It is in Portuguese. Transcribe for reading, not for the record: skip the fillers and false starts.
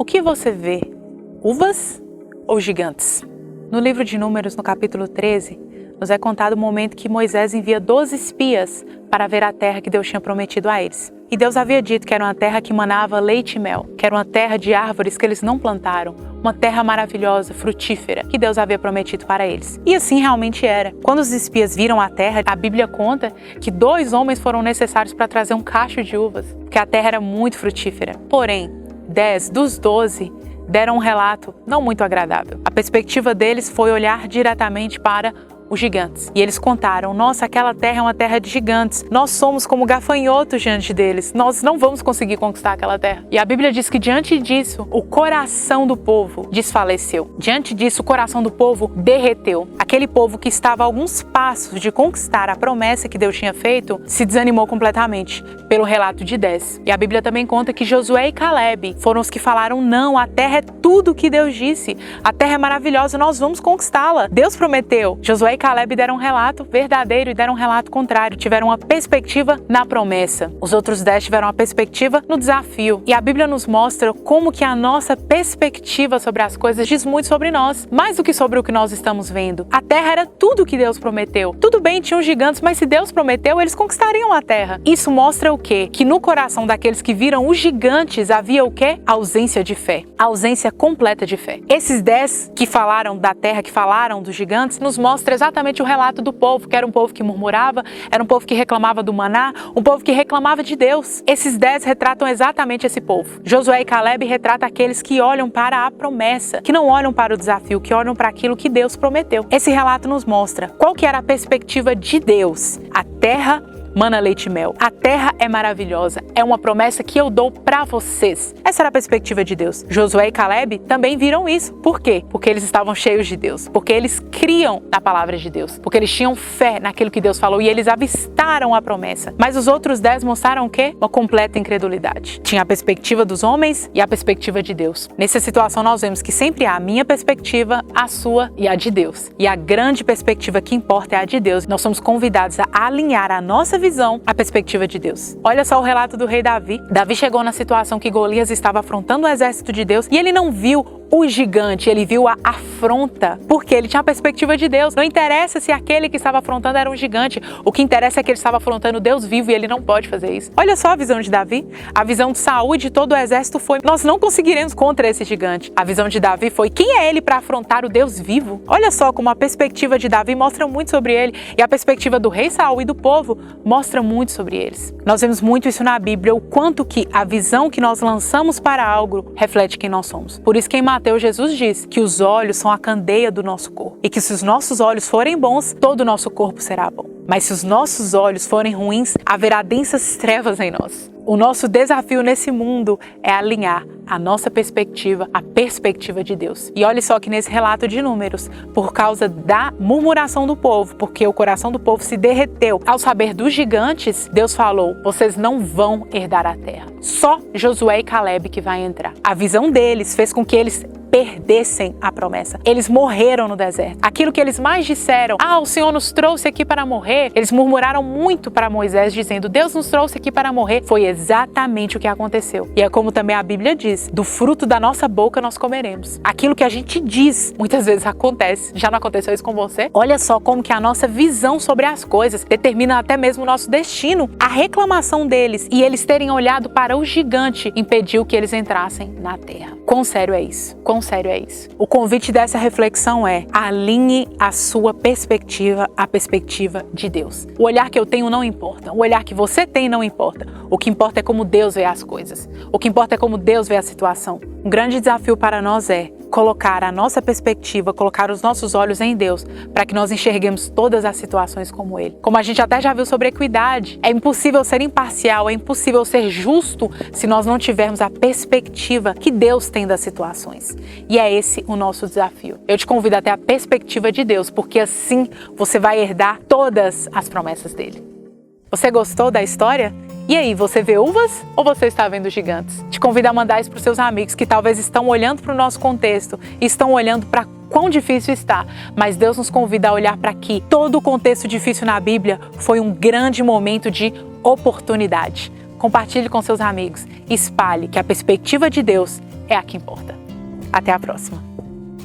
O que você vê? Uvas ou gigantes? No livro de Números, no capítulo 13, nos é contado o momento que Moisés envia 12 espias para ver a terra que Deus tinha prometido a eles. E Deus havia dito que era uma terra que manava leite e mel, que era uma terra de árvores que eles não plantaram, uma terra maravilhosa, frutífera, que Deus havia prometido para eles. E assim realmente era. Quando os espias viram a terra, a Bíblia conta que 2 homens foram necessários para trazer um cacho de uvas, porque a terra era muito frutífera. Porém, 10 dos 12 deram um relato não muito agradável. A perspectiva deles foi olhar diretamente para os gigantes. E eles contaram: nossa, aquela terra é uma terra de gigantes. Nós somos como gafanhotos diante deles. Nós não vamos conseguir conquistar aquela terra. E a Bíblia diz que diante disso, o coração do povo desfaleceu. Diante disso, o coração do povo derreteu. Aquele povo que estava a alguns passos de conquistar a promessa que Deus tinha feito, se desanimou completamente, pelo relato de 10. E a Bíblia também conta que Josué e Caleb foram os que falaram: não, a terra é tudo o que Deus disse. A terra é maravilhosa, nós vamos conquistá-la. Deus prometeu. Josué e Caleb deram um relato verdadeiro e deram um relato contrário. Tiveram uma perspectiva na promessa. Os outros 10 tiveram uma perspectiva no desafio. E a Bíblia nos mostra como que a nossa perspectiva sobre as coisas diz muito sobre nós, mais do que sobre o que nós estamos vendo. A terra era tudo o que Deus prometeu. Tudo bem, tinham gigantes, mas se Deus prometeu, eles conquistariam a terra. Isso mostra o quê? Que no coração daqueles que viram os gigantes havia o quê? Ausência de fé. Ausência completa de fé. Esses 10 que falaram da terra, que falaram dos gigantes, nos mostra exatamente o relato do povo, que era um povo que murmurava, era um povo que reclamava do maná, um povo que reclamava de Deus. Esses 10 retratam exatamente esse povo. Josué e Caleb retratam aqueles que olham para a promessa, que não olham para o desafio, que olham para aquilo que Deus prometeu. Esse relato nos mostra qual que era a perspectiva de Deus. A terra mana leite e mel. A terra é maravilhosa. É uma promessa que eu dou para vocês. Essa era a perspectiva de Deus. Josué e Caleb também viram isso. Por quê? Porque eles estavam cheios de Deus. Porque eles criam na palavra de Deus. Porque eles tinham fé naquilo que Deus falou e eles avistaram a promessa. Mas os outros 10 mostraram o quê? Uma completa incredulidade. Tinha a perspectiva dos homens e a perspectiva de Deus. Nessa situação nós vemos que sempre há a minha perspectiva, a sua e a de Deus. E a grande perspectiva que importa é a de Deus. Nós somos convidados a alinhar a nossa visão à perspectiva de Deus. Olha só o relato do rei Davi. Davi chegou na situação que Golias estava afrontando o exército de Deus e ele não viu o gigante, ele viu a afronta, porque ele tinha a perspectiva de Deus. Não interessa se aquele que estava afrontando era um gigante, o que interessa é que ele estava afrontando Deus vivo e ele não pode fazer isso. Olha só a visão de Davi, a visão de Saul e de todo o exército foi: nós não conseguiremos contra esse gigante. A visão de Davi foi: quem é ele para afrontar o Deus vivo? Olha só como a perspectiva de Davi mostra muito sobre ele e a perspectiva do rei Saul e do povo mostra muito sobre eles. Nós vemos muito isso na Bíblia, o quanto que a visão que nós lançamos para algo reflete quem nós somos. Por isso que em Mateus, Jesus diz que os olhos são a candeia do nosso corpo e que se os nossos olhos forem bons, todo o nosso corpo será bom. Mas se os nossos olhos forem ruins, haverá densas trevas em nós. O nosso desafio nesse mundo é alinhar a nossa perspectiva à perspectiva de Deus. E olha só que nesse relato de Números, por causa da murmuração do povo, porque o coração do povo se derreteu ao saber dos gigantes, Deus falou: vocês não vão herdar a terra. Só Josué e Caleb que vai entrar. A visão deles fez com que eles perdessem a promessa. Eles morreram no deserto. Aquilo que eles mais disseram: o Senhor nos trouxe aqui para morrer. Eles murmuraram muito para Moisés, dizendo: Deus nos trouxe aqui para morrer. Foi exatamente o que aconteceu. E é como também a Bíblia diz: do fruto da nossa boca nós comeremos. Aquilo que a gente diz, muitas vezes acontece. Já não aconteceu isso com você? Olha só como que a nossa visão sobre as coisas determina até mesmo o nosso destino. A reclamação deles e eles terem olhado para o gigante impediu que eles entrassem na terra. Quão sério é isso? Quão sério é isso? O convite dessa reflexão é: alinhe a sua perspectiva à perspectiva de Deus. O olhar que eu tenho não importa. O olhar que você tem não importa. O que importa é como Deus vê as coisas. O que importa é como Deus vê a situação. Um grande desafio para nós é colocar a nossa perspectiva, colocar os nossos olhos em Deus, para que nós enxerguemos todas as situações como Ele. Como a gente até já viu sobre equidade, é impossível ser imparcial, é impossível ser justo se nós não tivermos a perspectiva que Deus tem das situações. E é esse o nosso desafio. Eu te convido a ter a perspectiva de Deus, porque assim você vai herdar todas as promessas dele. Você gostou da história? E aí, você vê uvas ou você está vendo gigantes? Te convido a mandar isso para os seus amigos que talvez estão olhando para o nosso contexto e estão olhando para quão difícil está. Mas Deus nos convida a olhar para que todo o contexto difícil na Bíblia foi um grande momento de oportunidade. compartilhe com seus amigos e espalhe que a perspectiva de Deus é a que importa. Até a próxima!